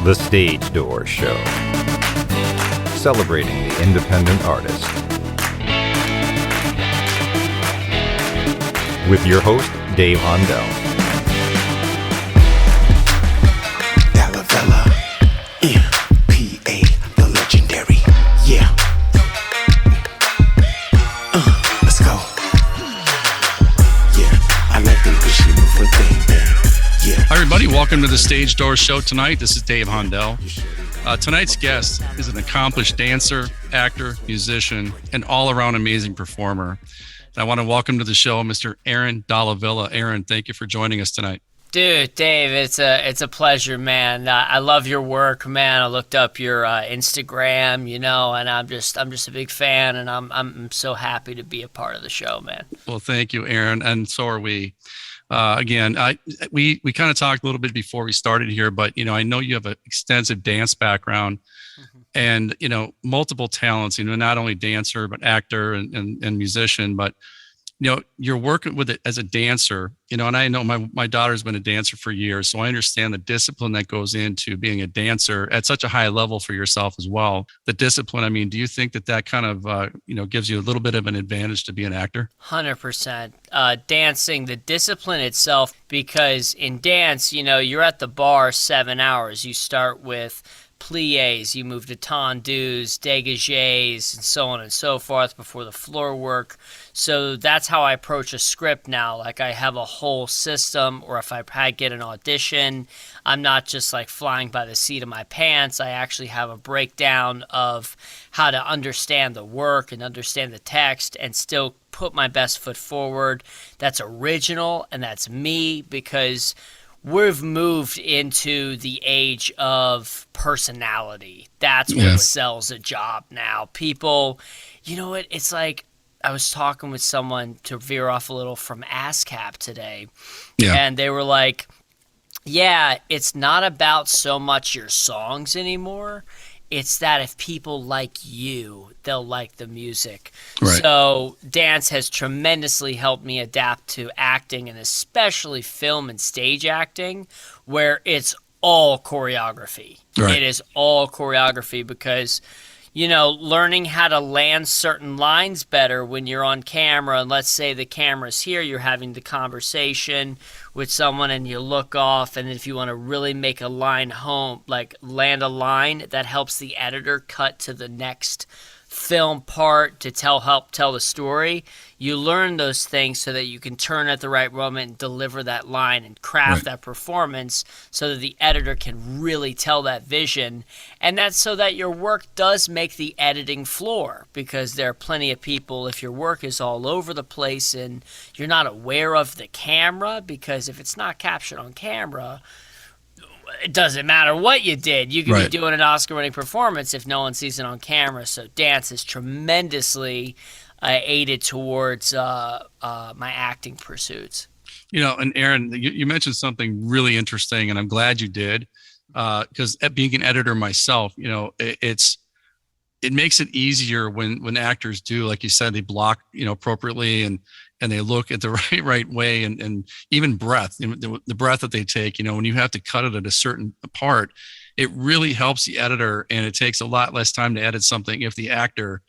The Stage Door Show, celebrating the independent artist. With your host, Dave Hondel. Dalla Villa, PA, the legendary, yeah. Let's go. Yeah, I let them push you for thing, man. Yeah. Hi, everybody. Welcome to the Stage Door Show tonight. This is Dave Hondel. Tonight's guest is an accomplished dancer, actor, musician, and all-around amazing performer. I want to welcome to the show Mr. Aaron Dalla Villa. Aaron, thank you for joining us tonight. Dude, Dave, it's a pleasure, man. I love your work, man. I looked up your Instagram, and I'm just a big fan, and I'm so happy to be a part of the show, man. Well, thank you, Aaron, and so are we. Again, we kind of talked a little bit before we started here, but I know you have an extensive dance background, and multiple talents. Not only dancer but actor and musician, but you're working with it as a dancer, and I know my daughter's been a dancer for years, so I understand the discipline that goes into being a dancer at such a high level for yourself as well. The discipline, do you think that kind of, gives you a little bit of an advantage to be an actor? 100%. Dancing, the discipline itself, because in dance, you're at the bar 7 hours. You start with pliés, you move to tendus, dégagés, and so on and so forth before the floor work. So that's how I approach a script now. Like, I have a whole system, or if I get an audition, I'm not just like flying by the seat of my pants. I actually have a breakdown of how to understand the work and understand the text and still put my best foot forward. That's original and that's me, because we've moved into the age of personality. That's what sells a job now. People, it's like, I was talking with someone to veer off a little from ASCAP today, and they were like, it's not about so much your songs anymore. It's that if people like you, they'll like the music. Right. So dance has tremendously helped me adapt to acting, and especially film and stage acting, where it's all choreography. Right. It is all choreography because, learning how to land certain lines better when you're on camera, and let's say the camera's here, you're having the conversation with someone and you look off, and if you want to really make a line home, like land a line, that helps the editor cut to the next film part to help tell the story. You learn those things so that you can turn at the right moment and deliver that line and craft that performance so that the editor can really tell that vision. And that's so that your work does make the editing floor, because there are plenty of people, if your work is all over the place and you're not aware of the camera, because if it's not captured on camera, it doesn't matter what you did. You could be doing an Oscar-winning performance if no one sees it on camera. So dance is tremendously aided towards my acting pursuits. And Aaron, you mentioned something really interesting, and I'm glad you did, because being an editor myself, it makes it easier when actors do, like you said, they block, appropriately, and they look at the right way, and even breath, the breath that they take, when you have to cut it at a certain part, it really helps the editor, and it takes a lot less time to edit something if the actor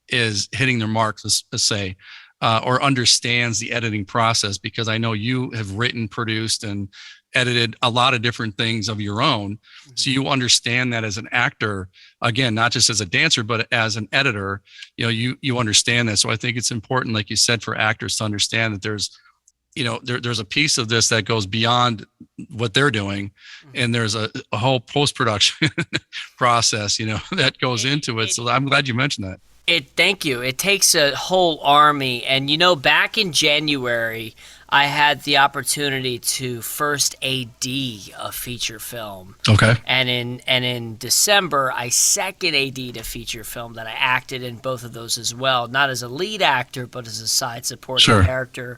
is hitting their mark, let's say, or understands the editing process, because I know you have written, produced, and edited a lot of different things of your own. So you understand that as an actor, again, not just as a dancer, but as an editor, you understand that. So I think it's important, like you said, for actors to understand that there's a piece of this that goes beyond what they're doing. And there's a whole post-production process, that goes into it. So I'm glad you mentioned that. Thank you. It takes a whole army. And, back in January, I had the opportunity to first AD a feature film. Okay. And in December, I second AD'd a feature film that I acted in both of those as well. Not as a lead actor, but as a side supporting character.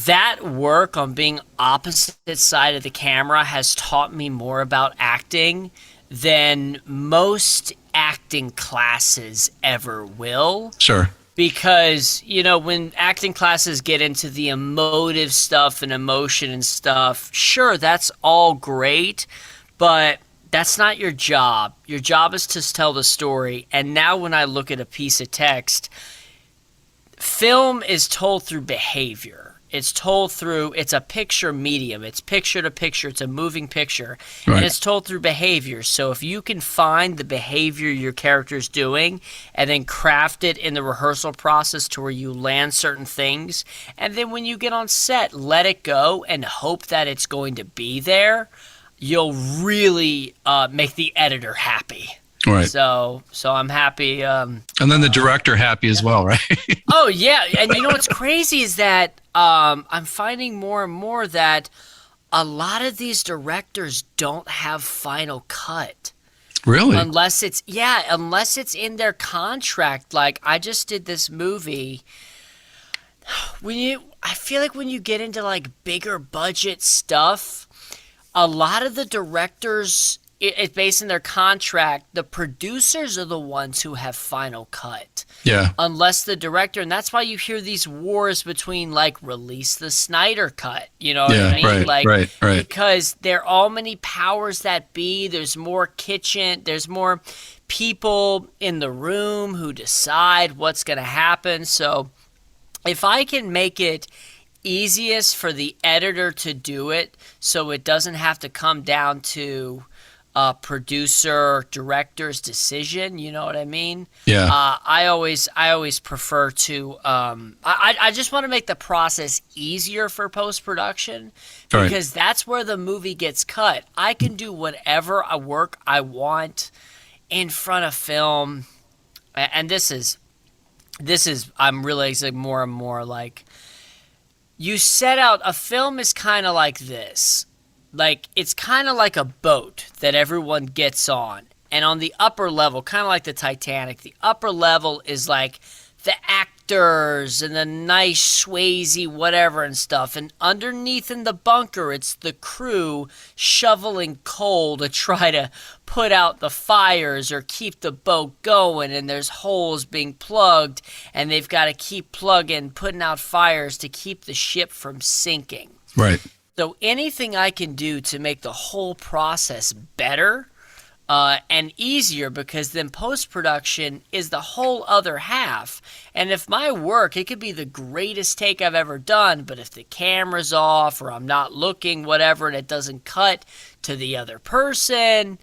That work on being opposite side of the camera has taught me more about acting than most acting classes ever will. Sure. Because, when acting classes get into the emotive stuff and emotion and stuff, sure, that's all great, but That's not your job. Your job is to tell the story. And now when I look at a piece of text, film is told through behavior. It's told through, it's a picture medium. It's picture to picture. It's a moving picture. Right. And it's told through behavior. So if you can find the behavior your character's doing and then craft it in the rehearsal process to where you land certain things, and then when you get on set, let it go and hope that it's going to be there, you'll really make the editor happy. Right. So I'm happy. And then the director happy as well, right? Oh, yeah. And you know what's crazy is that I'm finding more and more that a lot of these directors don't have final cut. Really? Unless it's in their contract. Like, I just did this movie. I feel like when you get into like bigger budget stuff, a lot of the directors, it's based in their contract. The producers are the ones who have final cut. Yeah. Unless the director, and that's why you hear these wars between like release the Snyder cut. You know what I mean? Right. Because there are all many powers that be. There's more there's more people in the room who decide what's going to happen. So if I can make it easiest for the editor to do it so it doesn't have to come down to producer director's decision, you know what I mean? Yeah. I always prefer to I just want to make the process easier for post-production because that's where the movie gets cut. I can do whatever work I want in front of film, and this is I'm realizing more and more, like, you set out a film is kind of like this. Like, it's kind of like a boat that everyone gets on. And on the upper level, kind of like the Titanic, the upper level is like the actors and the nice Swayze whatever and stuff. And underneath in the bunker, it's the crew shoveling coal to try to put out the fires or keep the boat going. And there's holes being plugged, and they've got to keep plugging, putting out fires to keep the ship from sinking. Right. So anything I can do to make the whole process better and easier, because then post-production is the whole other half. And if my work, it could be the greatest take I've ever done, but if the camera's off or I'm not looking, whatever, and it doesn't cut to the other person,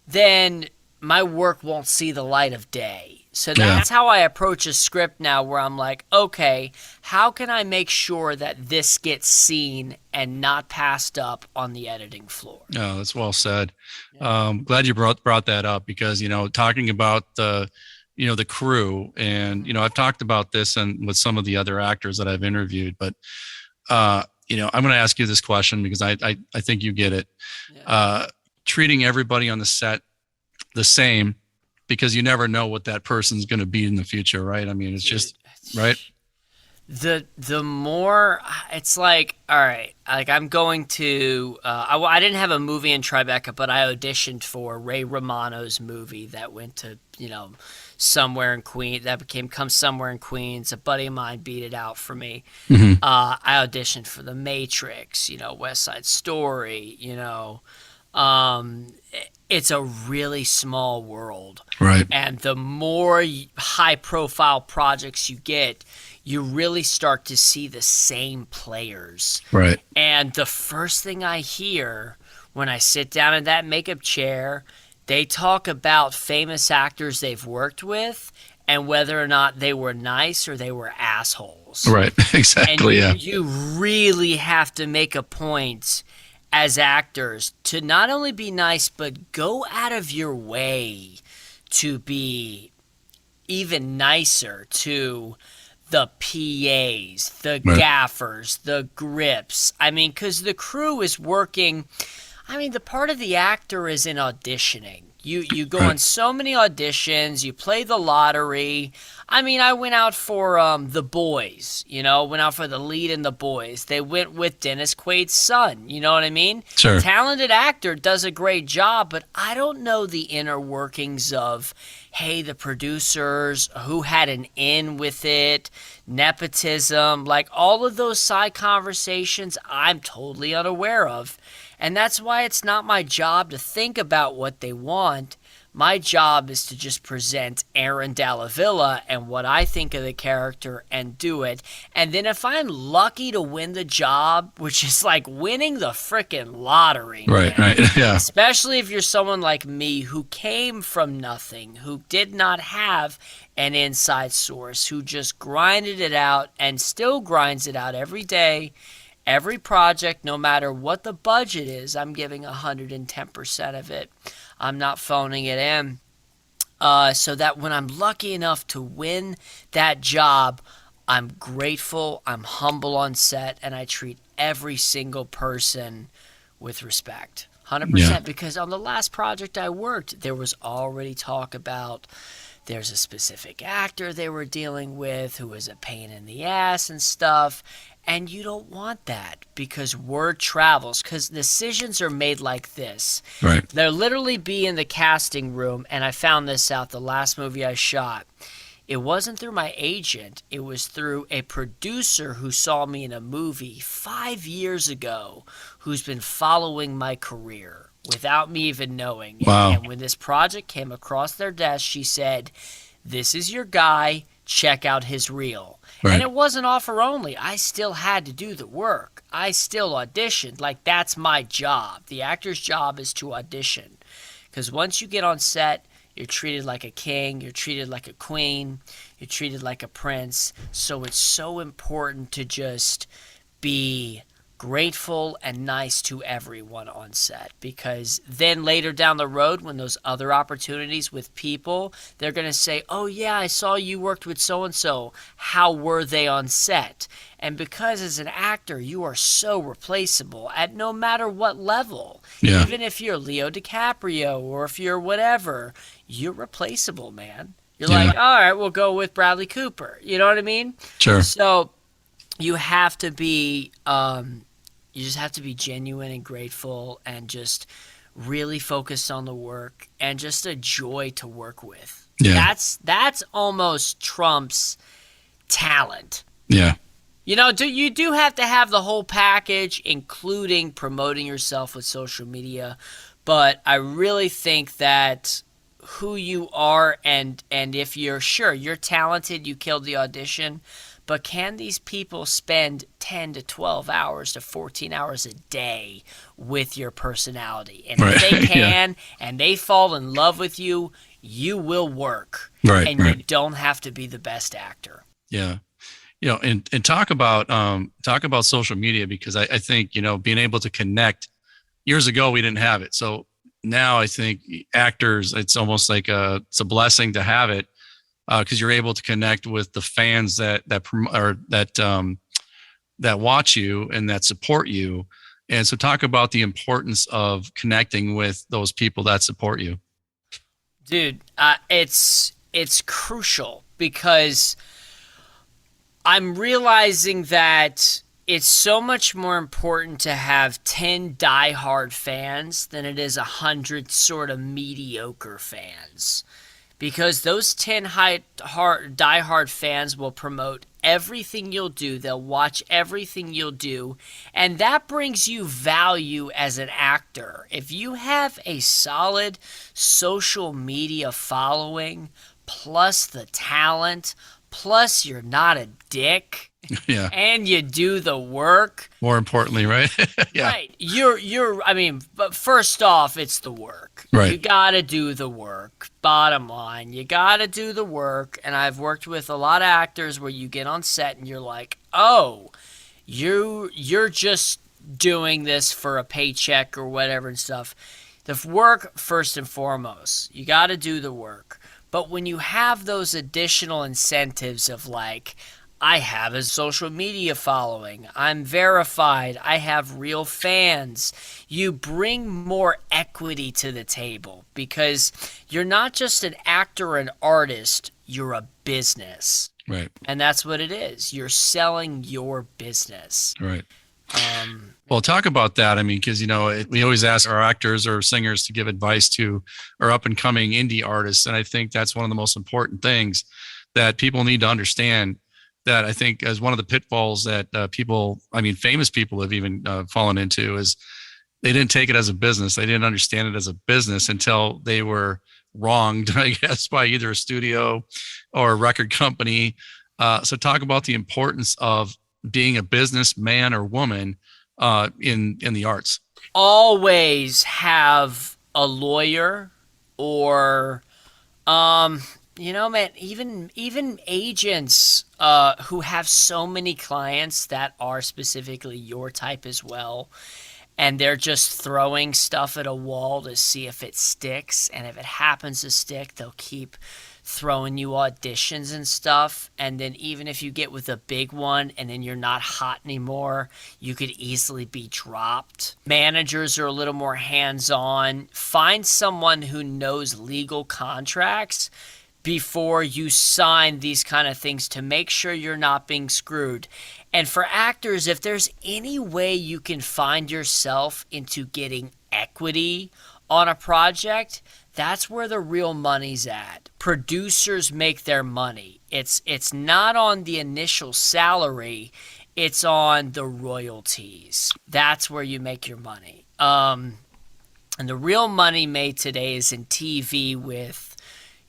then my work won't see the light of day. So that's how I approach a script now, where I'm like, okay, how can I make sure that this gets seen and not passed up on the editing floor? Oh, that's well said. Glad you brought that up, because, you know, talking about the crew, and, you know, I've talked about this and with some of the other actors that I've interviewed, but, you know, I'm going to ask you this question because I think you get it. Yeah. Treating everybody on the set the same, because you never know what that person's going to be in the future, right? I mean, it's just, right? The more, it's like, all right, like I'm going to, I didn't have a movie in Tribeca, but I auditioned for Ray Romano's movie that went to, you know, Somewhere in Queens, that became Come Somewhere in Queens. A buddy of mine beat it out for me. Mm-hmm. I auditioned for The Matrix, you know, West Side Story, you know. It's a really small world. Right. And the more high-profile projects you get, you really start to see the same players. Right. And the first thing I hear when I sit down in that makeup chair, they talk about famous actors they've worked with and whether or not they were nice or they were assholes. Right. Exactly. And you really have to make a point as actors to not only be nice, but go out of your way to be even nicer to the PAs, the gaffers, the grips. I mean, because the crew is working. I mean, the part of the actor is in auditioning. You go on so many auditions, you play the lottery. I mean, I went out for The Boys, you know, went out for the lead in The Boys. They went with Dennis Quaid's son, you know what I mean? Sure. Talented actor, does a great job, but I don't know the inner workings of, hey, the producers, who had an in with it, nepotism, like all of those side conversations I'm totally unaware of. And that's why it's not my job to think about what they want. My job is to just present Aaron Dalla Villa and what I think of the character and do it. And then if I'm lucky to win the job, which is like winning the frickin' lottery, Right, man. right. Yeah. Especially if you're someone like me who came from nothing, who did not have an inside source, who just grinded it out and still grinds it out every day. Every project, no matter what the budget is, I'm giving 110% of it. I'm not phoning it in. So that when I'm lucky enough to win that job, I'm grateful, I'm humble on set, and I treat every single person with respect. 100%. Yeah. Because on the last project I worked, there was already talk about there's a specific actor they were dealing with who was a pain in the ass and stuff. And you don't want that because word travels, because decisions are made like this. Right. They'll literally be in the casting room, and I found this out the last movie I shot. It wasn't through my agent. It was through a producer who saw me in a movie 5 years ago who's been following my career without me even knowing. Wow. And when this project came across their desk, she said, "This is your guy. Check out his reel." Right. And it wasn't offer only. I still had to do the work. I still auditioned. Like, that's my job. The actor's job is to audition. Because once you get on set, you're treated like a king. You're treated like a queen. You're treated like a prince. So it's so important to just be grateful and nice to everyone on set, because then later down the road when those other opportunities with people, they're going to say, "Oh yeah, I saw you worked with so and so, how were they on set?" And because as an actor you are so replaceable at no matter what level, Yeah. even if you're Leo DiCaprio or if you're whatever, you're replaceable, man. You're Yeah. like, all right, we'll go with Bradley Cooper, you know what I mean? Sure. So you have to be you just have to be genuine and grateful and just really focused on the work and just a joy to work with. Yeah. That's almost trumps talent. Yeah. You know, you do have to have the whole package, including promoting yourself with social media, but I really think that who you are and if you're you're talented, you killed the audition, but can these people spend 10 to 12 hours to 14 hours a day with your personality? And Right. if they Yeah. can and they fall in love with you, you will work. Right, And right. you don't have to be the best actor. Yeah. You know, and talk about social media, because I think, you know, being able to connect, years ago we didn't have it. So now I think actors, it's almost like it's a blessing to have it, because you're able to connect with the fans that watch you and that support you. And so talk about the importance of connecting with those people that support you. Dude, it's crucial, because I'm realizing that it's so much more important to have 10 diehard fans than it is 100 sort of mediocre fans. Because those 10 diehard fans will promote everything you'll do. They'll watch everything you'll do. And that brings you value as an actor. If you have a solid social media following, plus the talent, plus you're not a dick, Yeah. and you do the work. More importantly, right? Yeah. Right. But first off, it's the work. Right. You got to do the work. Bottom line, you got to do the work. And I've worked with a lot of actors where you get on set and you're like, "Oh, you're just doing this for a paycheck or whatever and stuff." The work first and foremost. You got to do the work. But when you have those additional incentives of like, I have a social media following, I'm verified, I have real fans, you bring more equity to the table, because you're not just an actor or an artist, you're a business. Right. And that's what it is. You're selling your business. Right. Well, talk about that. I mean, because, we always ask our actors or singers to give advice to our up and coming indie artists. And I think that's one of the most important things that people need to understand, that I think as one of the pitfalls that famous people have even fallen into, is they didn't take it as a business. They didn't understand it as a business until they were wronged, I guess, by either a studio or a record company. So talk about the importance of being a businessman or woman in the arts. Always have a lawyer, or man, even agents who have so many clients that are specifically your type as well, and they're just throwing stuff at a wall to see if it sticks, and if it happens to stick, they'll keep throwing you auditions and stuff. And then even if you get with a big one and then you're not hot anymore, you could easily be dropped. Managers are a little more hands-on. Find someone who knows legal contracts before you sign these kind of things to make sure you're not being screwed. And for actors, if there's any way you can find yourself into getting equity on a project, that's where the real money's at. Producers make their money. It's not on the initial salary, it's on the royalties. That's where you make your money. And the real money made today is in TV with,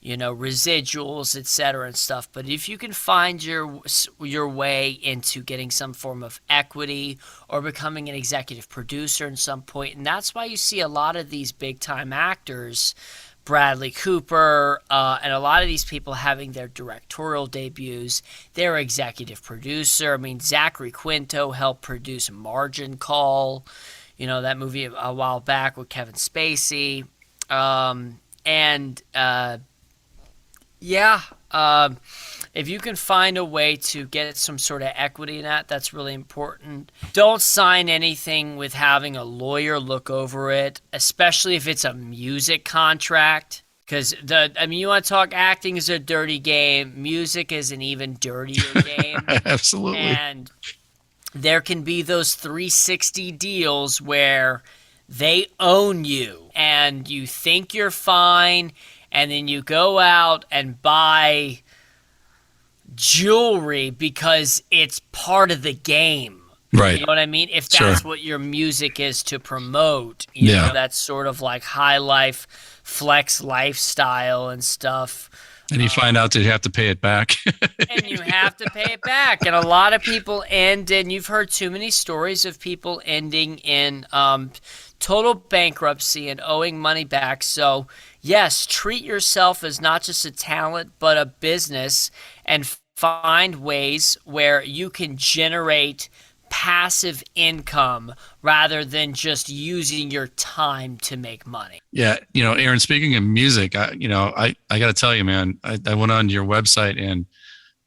residuals, etc. and stuff. But if you can find your way into getting some form of equity or becoming an executive producer at some point, and that's why you see a lot of these big time actors, Bradley Cooper, and a lot of these people having their directorial debuts, they're executive producer. I mean, Zachary Quinto helped produce Margin Call, that movie a while back with Kevin Spacey. If you can find a way to get some sort of equity in that, that's really important. Don't sign anything with having a lawyer look over it, especially if it's a music contract. Because, you want to talk acting is a dirty game. Music is an even dirtier game. Absolutely. And there can be those 360 deals where they own you and you think you're fine, and then you go out and buy jewelry because it's part of the game. Right. You know what I mean? If that's what your music is to promote, you know, that's sort of like high life, flex lifestyle and stuff. And you find out that you have to pay it back. And you have to pay it back. And a lot of people end, and you've heard too many stories of people ending in total bankruptcy and owing money back. So, yes, treat yourself as not just a talent, but a business, and find ways where you can generate passive income rather than just using your time to make money. Yeah. Aaron, speaking of music, I got to tell you, man, I went on your website and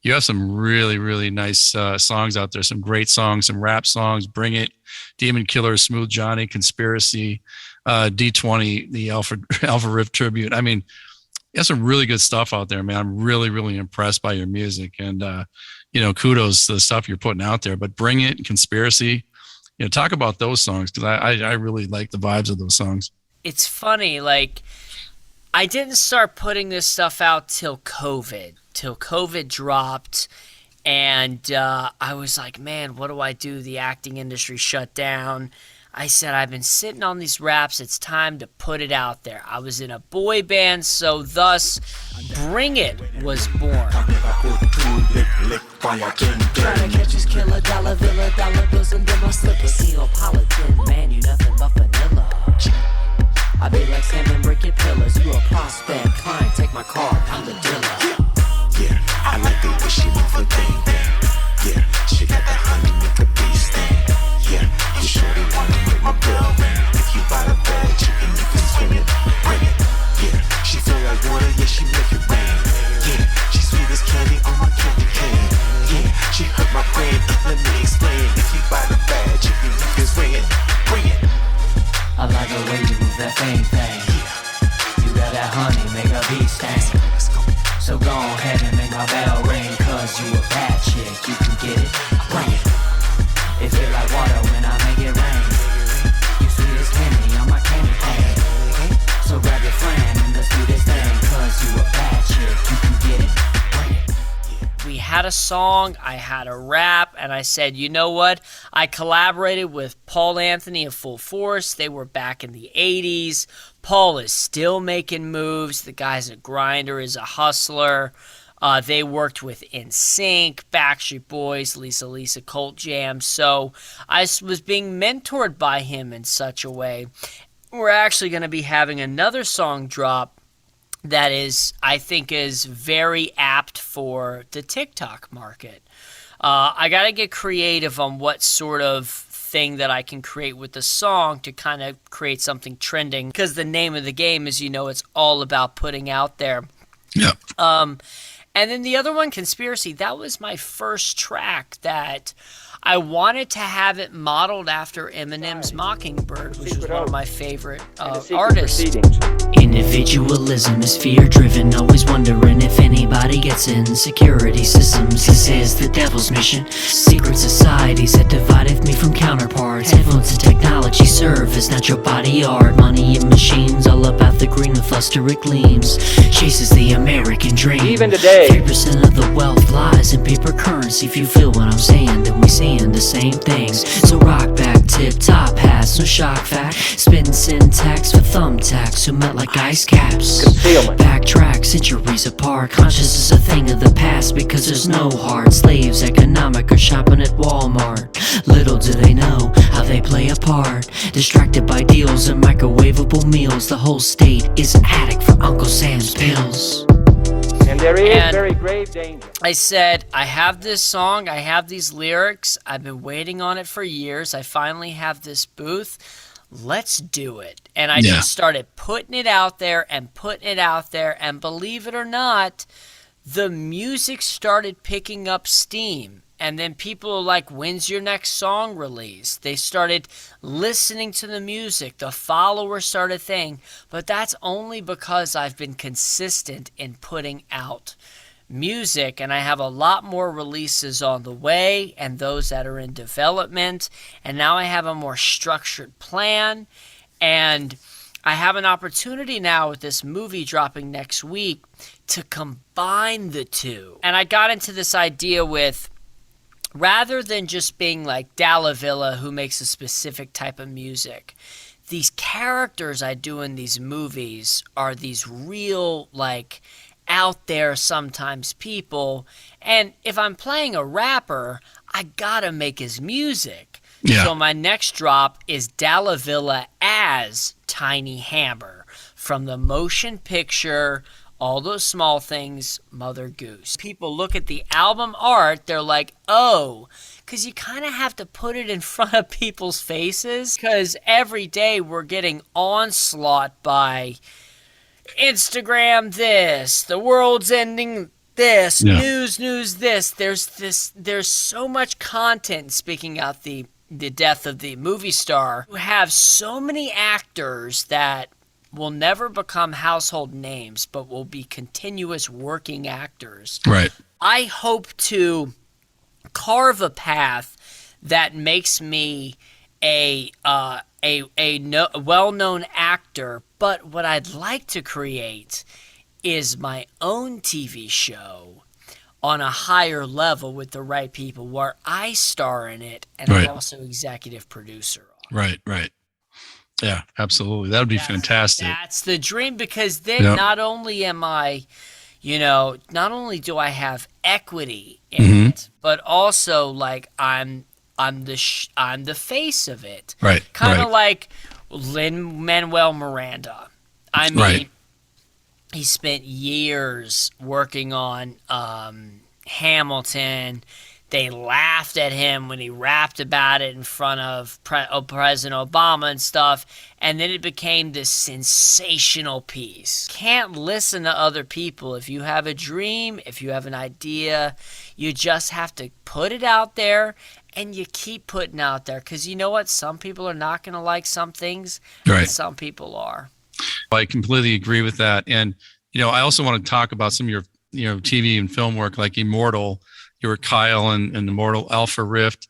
you have some really, really nice songs out there. Some great songs, some rap songs, Bring It, Demon Killer, Smooth Johnny, Conspiracy, D20, the Alpha Riff Tribute. I mean, you have some really good stuff out there, man. I'm really, really impressed by your music, and, kudos to the stuff you're putting out there. But Bring It, Conspiracy, talk about those songs, because I really like the vibes of those songs. It's funny, like, I didn't start putting this stuff out till COVID dropped, and I was like, man, what do I do? The acting industry shut down. I said, I've been sitting on these raps. It's time to put it out there. I was in a boy band, so thus Bring It was born. Trying to catch this killer, Dalla Villa, dollar bills under my slippers. Neapolitan, man, you nothing but vanilla. I be like salmon breaking pillars. You a prospect, client, take my card, I'm the dealer. Yeah, I like the way she move her thing. Yeah, she got the honey, make a beast thing. Yeah, you surely wanna make my bill. If you buy the bad chicken, you can swing it, bring it. Yeah, she feel like water, yeah, she make it rain. Yeah, she sweet as candy on my candy cane. Yeah, she hurt my brain, let me explain. If you buy the bad chicken, you can swing it, bring it. I like the way you move that thing. You got that honey, make a bee sting. So go ahead and make my bell ring, cause you a bad chick, you can get it, bring it. It feel like water when I had a song, I had a rap, and I said, you know what? I collaborated with Paul Anthony of Full Force. They were back in the 80s. Paul is still making moves. The guy's a grinder, is a hustler. They worked with NSYNC, Backstreet Boys, Lisa Cult Jam. So I was being mentored by him in such a way. We're actually going to be having another song drop that I think is very apt for the TikTok market. I got to get creative on what sort of thing that I can create with the song to kind of create something trending, because the name of the game is, it's all about putting out there. Yeah. And then the other one, Conspiracy, that was my first track that I wanted to have it modeled after Eminem's Mockingbird, which was one of my favorite artists. Individualism is fear-driven, always wondering if anybody gets in security systems. This is the devil's mission. Secret societies that divideth me from counterparts. Headphones and technology serve as natural body art. Money and machines, all about the green with luster it gleams. Chases the American dream. Even today, 3% of the wealth lies in paper currency. If you feel what I'm saying, then we saying the same things. So rock back, tip top hats, no shock fact. Spitting syntax for thumbtacks who melt like ice caps. Backtrack centuries apart. Conscious is a thing of the past because there's no hard slaves. Economic or shopping at Walmart. Little do they know how they play a part. Distracted by deals and microwavable meals. The whole state is an addict for Uncle Sam's pills. And there is very grave danger. I said, I have this song, I have these lyrics, I've been waiting on it for years, I finally have this booth, let's do it. And I just started putting it out there, and believe it or not, the music started picking up steam. And then people were like, when's your next song release? They started listening to the music. The followers started saying, but that's only because I've been consistent in putting out music. And I have a lot more releases on the way and those that are in development. And now I have a more structured plan. And I have an opportunity now with this movie dropping next week to combine the two. And I got into this idea with, rather than just being like Dalla Villa, who makes a specific type of music, these characters I do in these movies are these real, like, out there sometimes people. And if I'm playing a rapper, I gotta make his music. Yeah. So my next drop is Dalla Villa as Tiny Hammer from the motion picture All Those Small Things, Mother Goose. People look at the album art, they're like, oh, because you kind of have to put it in front of people's faces, because every day we're getting onslaught by Instagram this, the world's ending this, news this. There's so much content, speaking out the death of the movie star, who have so many actors that will never become household names, but will be continuous working actors. Right. I hope to carve a path that makes me a well-known actor, but what I'd like to create is my own TV show on a higher level with the right people, where I star in it and I'm also executive producer on. Right. Yeah, absolutely. That would be fantastic. That's the dream, because then not only am I, not only do I have equity in it, but also like I'm the face of it. Right. Kind of like Lin-Manuel Miranda. I mean, he spent years working on Hamilton. They laughed at him when he rapped about it in front of President Obama and stuff, and then it became this sensational piece. Can't listen to other people. If you have a dream, if you have an idea, you just have to put it out there, and you keep putting out there, because you know what? Some people are not going to like some things, and some people are. I completely agree with that. And, I also want to talk about some of your, TV and film work, like Immortal. You were Kyle in Immortal, Alpha Rift.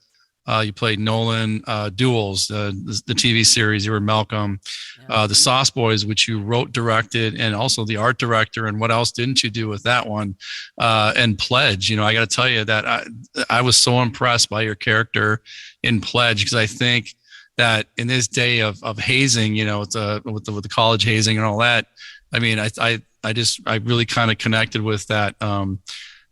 You played Nolan. Duels, the TV series. You were Malcolm. The Sauce Boys, which you wrote, directed, and also the art director. And what else didn't you do with that one? And Pledge. You know, I got to tell you that I was so impressed by your character in Pledge, because I think that in this day of hazing, you know, with the college hazing and all that, I mean, I really kind of connected with that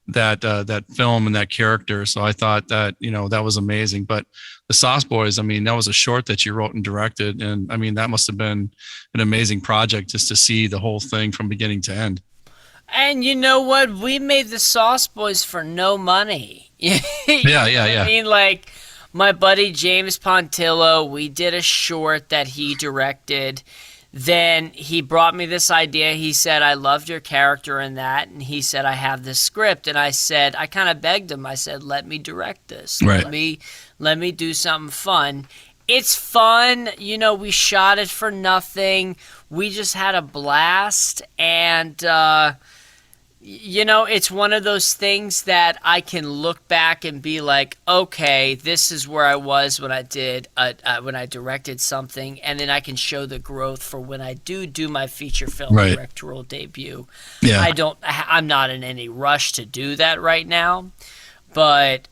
that film and that character. So I thought that, you know, that was amazing. But the Sauce Boys, I mean, that was a short that you wrote and directed, and I mean, that must have been an amazing project just to see the whole thing from beginning to end. And you know what? We made the Sauce Boys for no money. Yeah. I mean, like, my buddy James Pontillo, we did a short that he directed. Then he brought me this idea. He said, I loved your character in that. And he said, I have this script. And I said, I kind of begged him. I said, let me direct this. Right. Let me do something fun. It's fun. You know, we shot it for nothing. We just had a blast. And, you know, it's one of those things that I can look back and be like, okay, this is where I was when I directed something, and then I can show the growth for when I do my feature film directorial debut. Yeah. I'm not in any rush to do that right now, but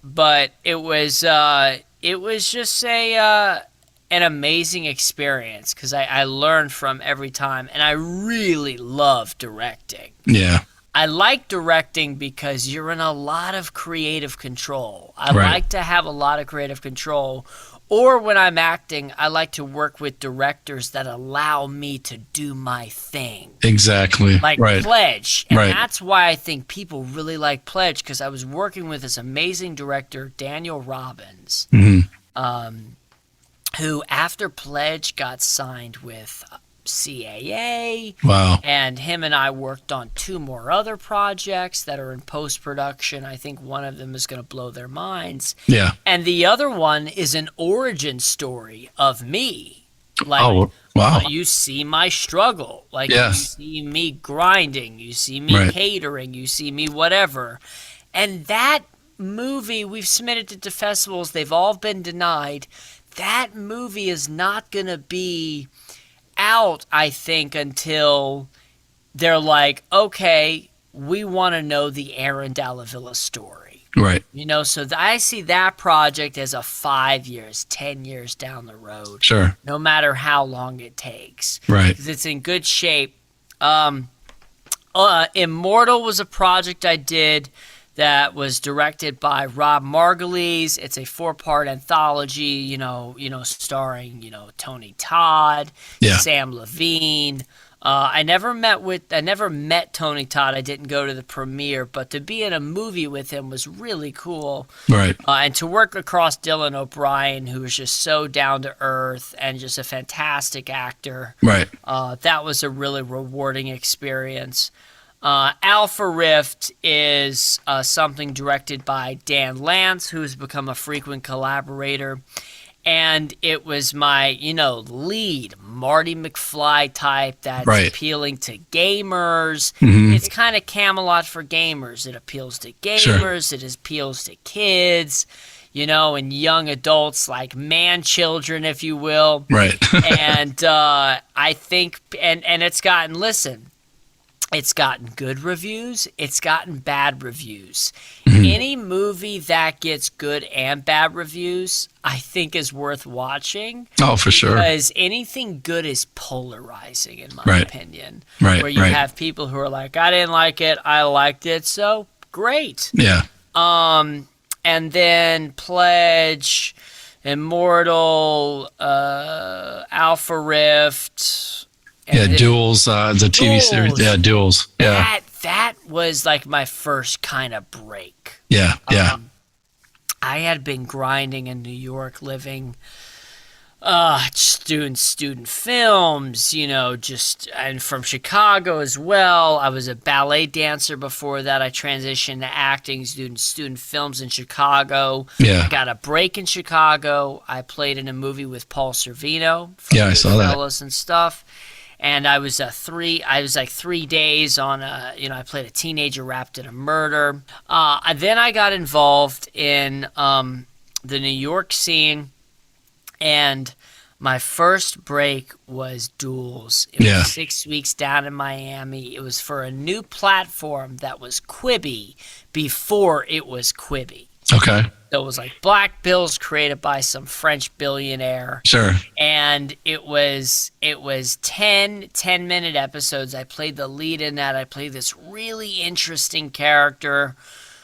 it was just an amazing experience, because I learned from every time, and I really love directing. Yeah. I like directing because you're in a lot of creative control. I like to have a lot of creative control. Or when I'm acting, I like to work with directors that allow me to do my thing. Exactly. Like Pledge. And that's why I think people really like Pledge, because I was working with this amazing director, Daniel Robbins, who after Pledge got signed with CAA. Wow. And him and I worked on 2 more other projects that are in post-production. I think one of them is going to blow their minds. Yeah. And the other one is an origin story of me. Like, oh, wow. You see my struggle. Like, you see me grinding. You see me catering. You see me whatever. And that movie, we've submitted it to festivals. They've all been denied. That movie is not going to be out, I think, until they're like, okay, we want to know the Aaron Dalla Villa story. Right. You know, so I see that project as a 5 years, 10 years down the road. Sure. No matter how long it takes. Right. Because it's in good shape. Immortal was a project I did that was directed by Rob Margulies. It's a 4-part anthology, you know, starring, Tony Todd, Sam Levine. I never met Tony Todd. I didn't go to the premiere, but to be in a movie with him was really cool. Right. And to work across Dylan O'Brien, who was just so down to earth and just a fantastic actor. Right. That was a really rewarding experience. Alpha Rift is something directed by Dan Lance, who has become a frequent collaborator. And it was my, lead Marty McFly type that's appealing to gamers. Mm-hmm. It's kind of Camelot for gamers. It appeals to gamers. Sure. It appeals to kids, and young adults, like man children, if you will. Right. And I think, and it's gotten, it's gotten good reviews. It's gotten bad reviews. Mm-hmm. Any movie that gets good and bad reviews, I think, is worth watching. Oh, for sure. Because anything good is polarizing, in my opinion. Right. Where you have people who are like, I didn't like it, I liked it, so great. Yeah. And then Pledge, Immortal, Alpha Rift. Duels, the TV series. Yeah, Duels. Yeah. That was like my first kind of break. Yeah, yeah. I had been grinding in New York, living, doing student films, and from Chicago as well. I was a ballet dancer before that. I transitioned to acting, doing student films in Chicago. Yeah. I got a break in Chicago. I played in a movie with Paul Sorvino. I saw that. And stuff. And I was 3 days on I played a teenager wrapped in a murder. Then I got involved in the New York scene, and my first break was Duels. It was 6 weeks down in Miami. It was for a new platform that was Quibi before it was Quibi. Okay. So it was like Black Bills created by some French billionaire. Sure. And it was 10-minute episodes. I played the lead in that. I played this really interesting character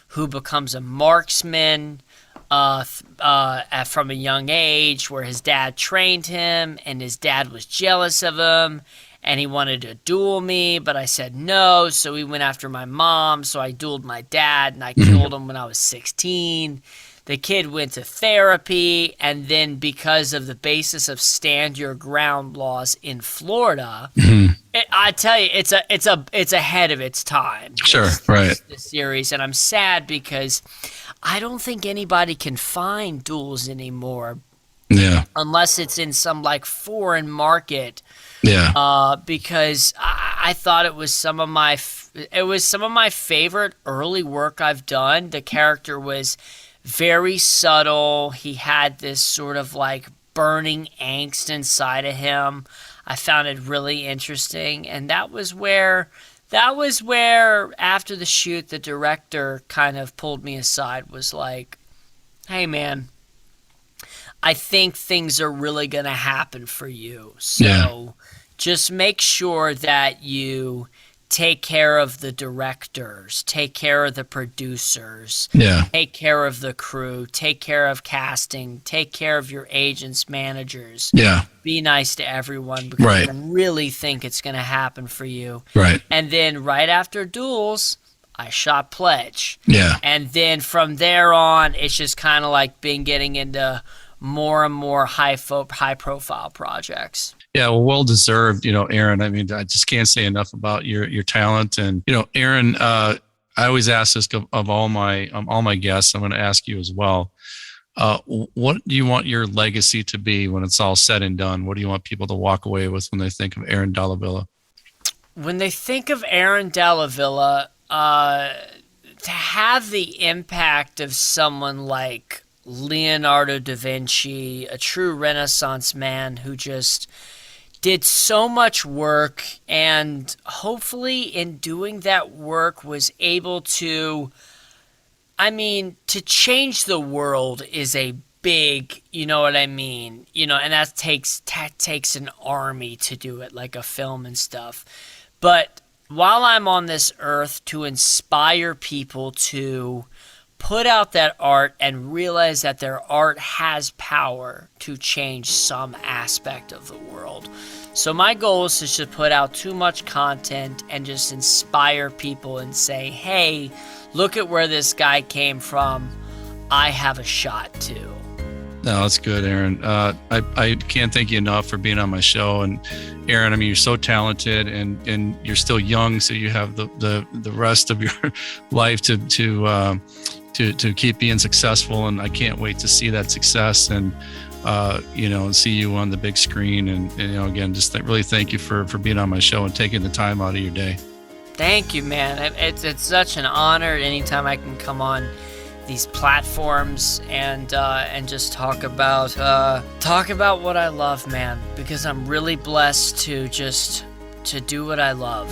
who becomes a marksman from a young age, where his dad trained him and his dad was jealous of him and he wanted to duel me, but I said no, so he went after my mom, so I dueled my dad and I killed him when I was 16. The kid went to therapy, and then because of the basis of stand your ground laws in Florida, I tell you, it's ahead of its time. Sure, right. This series, and I'm sad because I don't think anybody can find Duels anymore. Yeah. Unless it's in some like foreign market. Yeah. Because I thought it was some of my favorite early work I've done. The character was very subtle. He had this sort of like burning angst inside of him. I found it really interesting, and that was where after the shoot, the director kind of pulled me aside, was like, "Hey man, I think things are really going to happen for you. So just make sure that you take care of the directors, take care of the producers, take care of the crew, take care of casting, take care of your agents, managers. Be nice to everyone, because I really think it's going to happen for you." Right. And then right after Duels, I shot Pledge. Yeah. And then from there on, it's just kind of like been getting into more and more high profile projects. Yeah, well deserved, Aaron. I mean, I just can't say enough about your talent. And Aaron, I always ask this of all my guests. I'm going to ask you as well. What do you want your legacy to be when it's all said and done? What do you want people to walk away with when they think of Aaron Dalla Villa? When they think of Aaron Dalla Villa, to have the impact of someone like Leonardo da Vinci, a true Renaissance man who just did so much work, and hopefully in doing that work was able to, to change the world is a big, you know what I mean? And that takes an army to do it, like a film and stuff. But while I'm on this earth, to inspire people to put out that art and realize that their art has power to change some aspect of the world. So my goal is to just put out too much content and just inspire people and say, hey, look at where this guy came from. I have a shot too. No, that's good, Aaron. I can't thank you enough for being on my show. And Aaron, you're so talented, and you're still young, so you have the rest of your life to keep being successful. And I can't wait to see that success and see you on the big screen. And again, just really thank you for being on my show and taking the time out of your day. Thank you, man. It's such an honor anytime I can come on these platforms and just talk about what I love, man, because I'm really blessed to do what I love.